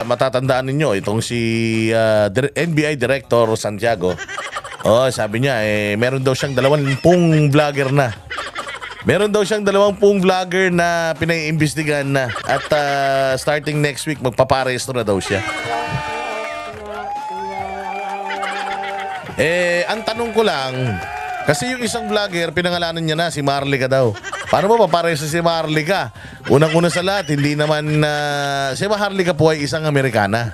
Matatandaan ninyo itong si NBI Director Santiago. Oh, sabi niya meron daw siyang 20 vlogger na. Meron daw siyang 20 vlogger na pinaiimbestigahan na at starting next week magpaparesto na daw siya. Ang tanong ko lang, kasi yung isang vlogger pinangalanan niya na si Marlica daw. Paano mo paparesto si Marlica? Unang-una sa lahat, hindi naman si Marlica po ay isang Amerikana.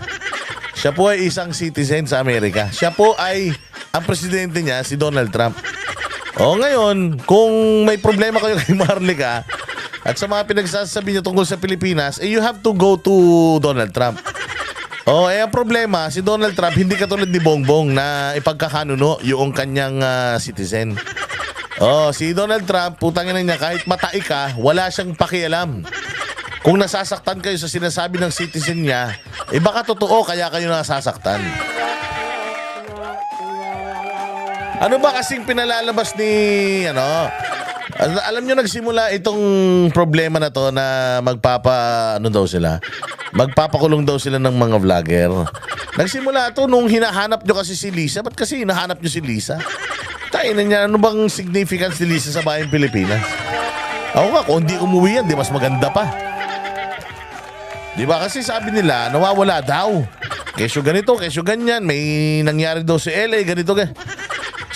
Siya po ay isang citizen sa Amerika. Siya po ay ang presidente niya si Donald Trump. O ngayon, kung may problema kayo kay Marlica at sa mga pinagsasabi niya tungkol sa Pilipinas, you have to go to Donald Trump. Ang problema, si Donald Trump hindi katulad ni Bongbong na ipagkakanuno yung kanyang citizen. Si Donald Trump, putangin niya, kahit matai ka, wala siyang pakialam. Kung nasasaktan kayo sa sinasabi ng citizen niya, baka totoo kaya kayo nasasaktan. Ano ba kasing pinalalabas ni, alam nyo nagsimula itong problema na to na magpapakulong daw sila ng mga vlogger. Nagsimula to nung hinahanap nyo kasi si Lisa. Ba't kasi hinahanap nyo si Lisa? Tayo na niya, ano bang significance ni Lisa sa bayang Pilipinas? Ako nga, kung hindi umuwi yan, di mas maganda pa. Di ba kasi sabi nila, nawawala daw. Kesyo ganito, kesyo ganyan. May nangyari daw si LA, ganito.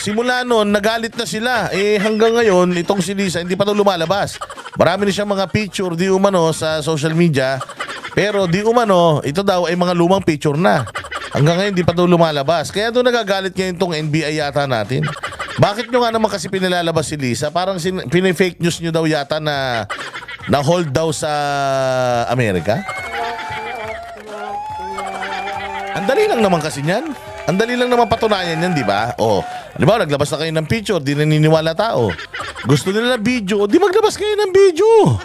Simula noon, nagalit na sila. Hanggang ngayon, itong si Lisa, hindi pa ito lumalabas. Marami na siyang mga picture, di umano, sa social media. Pero di umano, ito daw ay mga lumang picture na. Hanggang ngayon, hindi pa ito lumalabas. Kaya doon nagagalit ngayon itong NBI yata natin. Bakit nyo nga naman kasi pinilalabas si Lisa? Parang pinifake news nyo daw yata na hold daw sa Amerika. Ang dali lang naman kasi niyan. Ang dali lang naman patunayan yan, di ba? Di ba, naglabas na kayo ng picture, di naniniwala tao. Gusto nila ng video, di maglabas kayo ng video.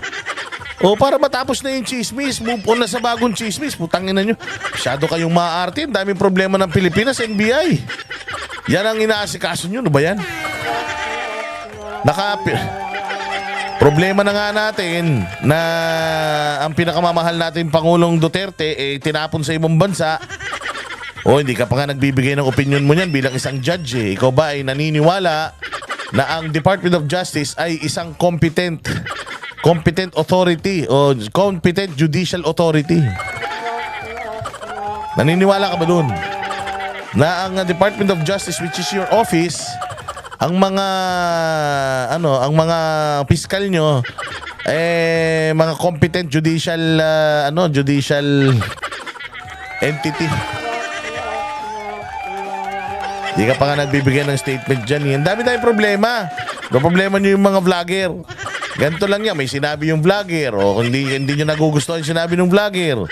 Para matapos na yung chismis, move on na sa bagong chismis. Putangin na nyo. Masyado kayong maaarte. Ang daming problema ng Pilipinas, NBI. Yan ang inaasikaso nyo. Ano ba yan? Problema na nga natin na ang pinakamamahal natin Pangulong Duterte tinapon sa ibang bansa. Hindi ka pa nga nagbibigay ng opinion mo niyan bilang isang judge. Ikaw ba ay naniniwala na ang Department of Justice ay isang competent authority o competent judicial authority? Naniniwala ka ba dun? Na ang Department of Justice, which is your office, ang mga piskal nyo mga competent judicial entity. Di ka pa nga nagbibigay ng statement dyan. Ang dami-dami problema. Problema nyo yung mga vlogger. Ganito lang yan, may sinabi yung vlogger hindi nyo nagugustuhan yung sinabi ng vlogger.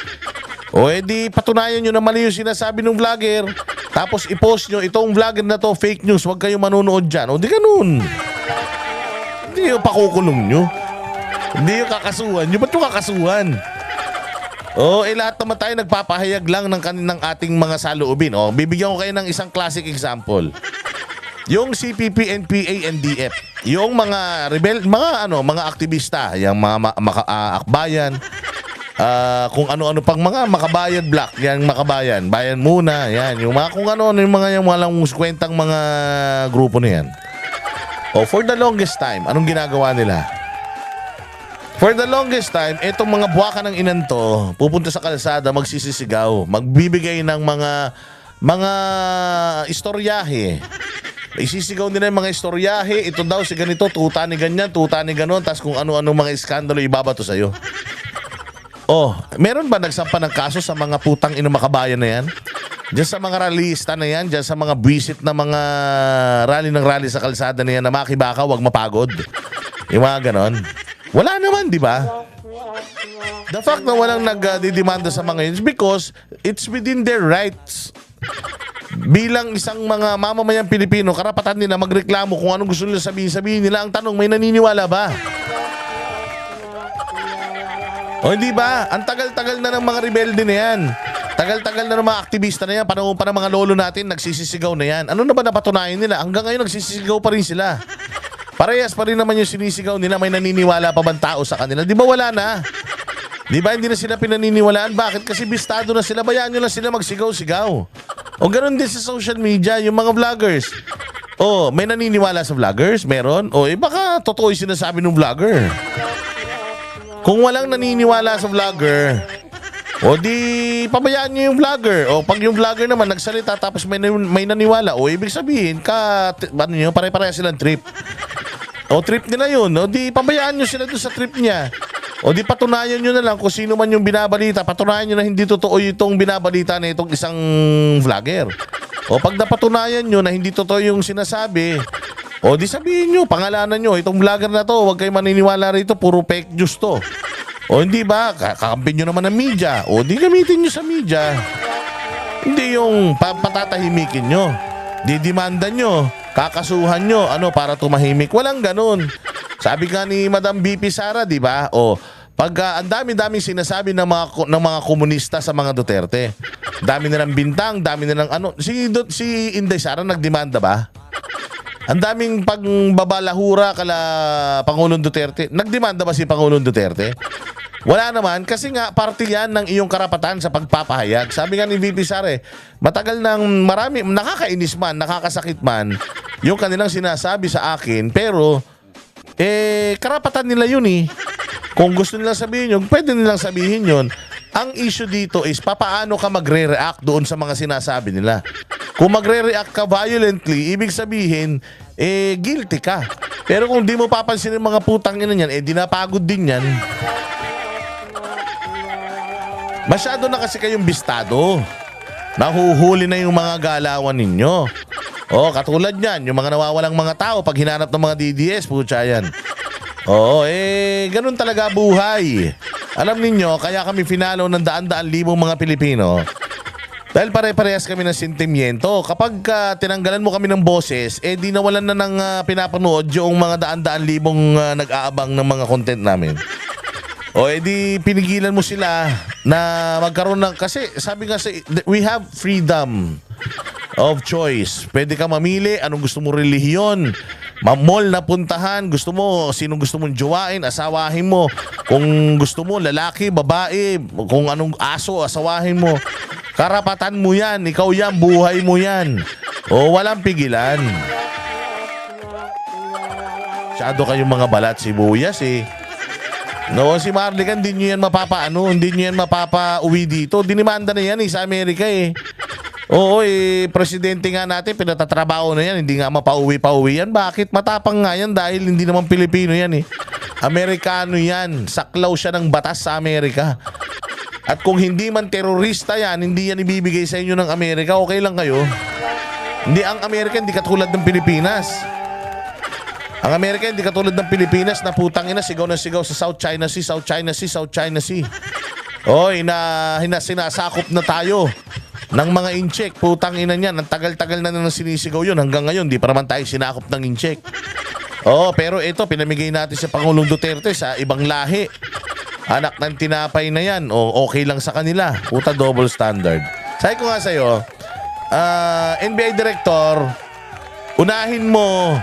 Di patunayan nyo na mali yung sinasabi ng vlogger. Tapos i-post nyo, itong vlogger na to, fake news, huwag kayong manonood dyan. Di ganun. Hindi yung pakukulong nyo. Hindi yung kakasuhan nyo. Ba't yung kakasuhan? Lahat naman tayo nagpapahayag lang ng ating mga saloobin. Bibigyan ko kayo ng isang classic example. Yung CPP, NPA, NDF. Yung mga mga aktivista, yung mga akbayan, kung ano-ano pang mga makabayan block, yan makabayan, bayan muna, yan, yung mga kung ano-ano yung mga yung walang kwentang mga grupo na yan. For the longest time, anong ginagawa nila? For the longest time, etong mga buwaka ng inanto, pupunta sa kalsada, magsisisigaw, magbibigay ng mga istoryahe. Isisigaw nila yung mga istoryahe, ito daw si ganito, tuta ni ganyan, tuta ni ganon, tas kung ano-ano mga iskandalo ibabato sa'yo. Meron ba nagsampa ng kaso sa mga putang ina makabayan na yan? Diyan sa mga rallyista na yan, diyan sa mga buwisit na mga rally sa kalsada na yan na makibaka, wag mapagod. Yung mga ganon. Wala naman, di ba? The fact na walang nagdidemanda sa mga yun is because it's within their rights. Bilang isang mga mamamayang Pilipino, karapatan nila magreklamo kung anong gusto nila sabihin nila. Ang tanong, may naniniwala ba? Hindi ba? Ang tagal-tagal na ng mga rebelde na yan. Tagal-tagal na ng mga aktivista na yan. Panahon pa ng mga lolo natin, nagsisisigaw na yan. Ano na ba napatunayan nila? Hanggang ngayon, nagsisisigaw pa rin sila. Parehas pa rin naman yung sinisigaw nila. May naniniwala pa bang tao sa kanila? Di ba wala na? Di ba hindi na sila pinaniniwalaan? Bakit? Kasi bistado na sila. Bayaan nyo lang sila magsigaw-sigaw. O ganun din sa social media, yung mga vloggers. O, may naniniwala sa vloggers? Meron? O, baka totoo yung sinasabi ng vlogger. Kung walang naniniwala sa vlogger, o di pabayaan nyo yung vlogger. O pag yung vlogger naman nagsalita tapos may naniwala, o ibig sabihin pare-pareha silang trip. O trip nila yun. O di pabayaan nyo sila doon sa trip niya. O di patunayan nyo na lang kung sino man yung binabalita. Patunayan nyo na hindi totoo itong binabalita na itong isang vlogger. O pag napatunayan nyo na hindi totoo yung sinasabi, o di sabihin nyo, pangalanan nyo, itong vlogger na to, huwag kayo maniniwala rito, puro fake news to. O hindi ba, kakampi nyo naman ng media. O di gamitin nyo sa media. Hindi yung patatahimikin nyo. Didimanda nyo, kakasuhan nyo, para tumahimik. Walang ganun. Sabi nga ni Madam BP Sara, di ba? O, pag ang dami-daming sinasabi ng mga komunista sa mga Duterte. Dami nilang bintang, dami nilang si Inday Sara nagdemanda ba? Ang daming pagbabalahura kala Pangulong Duterte. Nagdemanda ba si Pangulong Duterte? Wala naman kasi nga parte yan ng iyong karapatan sa pagpapahayag. Sabi nga ni VP Sara, matagal nang marami, nakakainis man, nakakasakit man yung kanilang sinasabi sa akin, pero karapatan nila yun eh. Kung gusto nilang sabihin yun, pwede nilang sabihin yun. Ang issue dito is papaano ka magre-react doon sa mga sinasabi nila. Kung magre-react ka violently, ibig sabihin, guilty ka. Pero kung di mo papansin ng mga putang ina niyan, dinapagod din yan. Masyado na kasi kayong bistado. Nahuhuli na yung mga galawan ninyo. Katulad yan, yung mga nawawalang mga tao pag hinanap ng mga DDS, putya yan. Ganun talaga buhay. Alam ninyo, kaya kami finalo ng daan-daan libong mga Pilipino. Dahil pare-parehas kami ng sentimiento. Kapag tinanggalan mo kami ng boses, di nawalan na ng pinapanood yung mga daan-daan libong nag-aabang ng mga content namin. Di pinigilan mo sila na magkaroon ng... Kasi sabi nga we have freedom of choice. Pwede ka mamili anong gusto mo relihiyon. Mall na puntahan, gusto mo, sinong gusto mong jowain, asawahin mo. Kung gusto mo, lalaki, babae, kung anong aso, asawahin mo. Karapatan mo yan, ikaw yan, buhay mo yan. Walang pigilan. Masyado kayong mga balat sibuyas eh. Si Marlican, hindi nyo yan hindi nyo yan mapapa-uwi dito. Dinimanda na yan sa Amerika eh. Presidente nga natin, pinatatrabaho na yan, hindi nga mapauwi-pauwi yan. Bakit? Matapang nga yan dahil hindi naman Pilipino yan eh. Amerikano yan. Saklaw siya ng batas sa Amerika. At kung hindi man terorista yan, hindi yan ibibigay sa inyo ng Amerika, okay lang kayo. Hindi, ang Amerika hindi katulad ng Pilipinas. Ang Amerika hindi katulad ng Pilipinas na putang ina, sigaw na sigaw sa South China Sea, South China Sea, South China Sea. Sinasakop na tayo ng mga incheck. Putang ina niyan, ang tagal-tagal na nang sinisigaw yun. Hanggang ngayon, di pa naman tayo sinakop ng incheck. Pero ito, pinamigay natin sa Pangulong Duterte sa ibang lahi. Anak ng tinapay na yan. Okay lang sa kanila. Puta, double standard. Sabi ko nga sa'yo, NBI Director, unahin mo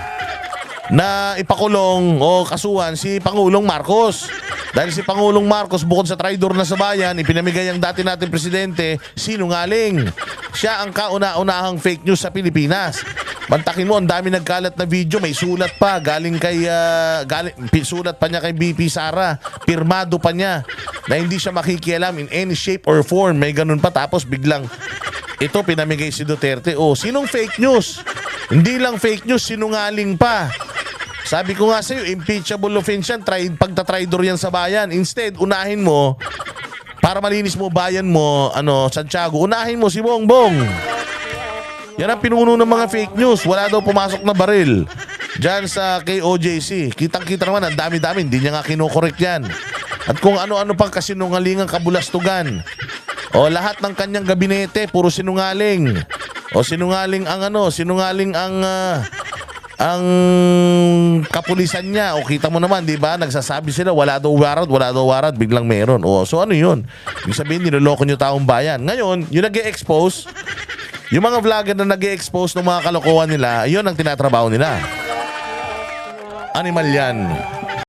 na ipakulong o kasuhan si Pangulong Marcos. Dahil si Pangulong Marcos, bukod sa traidor na sa bayan, ipinamigay ang dati nating presidente, sinungaling. Siya ang kauna-unahang fake news sa Pilipinas. Mantakin mo, ang dami nagkalat na video, may sulat pa, sulat pa niya kay BP Sara, pirmado pa niya, na hindi siya makikialam in any shape or form. May ganun pa, tapos biglang, ito pinamigay si Duterte. Sinong fake news? Hindi lang fake news, sinungaling pa. Sabi ko nga sa'yo, impeachable offense yan, pagtatraidor yan sa bayan. Instead, unahin mo, para malinis mo bayan mo, Santiago, unahin mo si Bongbong. Yan ang pinuno ng mga fake news. Wala daw pumasok na baril dyan sa KOJC. Kitang-kita naman, ang dami-dami, hindi niya nga kinukorek yan. At kung ano-ano pang kasinungalingang kabulastugan. Lahat ng kanyang gabinete, puro sinungaling. Sinungaling ang kapulisan niya. Kita mo naman, di ba? Nagsasabi sila, wala daw warrant, biglang meron. So ano yun? Ibig sabihin, niloloko nyo taong bayan. Ngayon, yung nag-e-expose, yung mga vlogger na nag-e-expose ng mga kalokohan nila, yun ang tinatrabaho nila. Animal yan.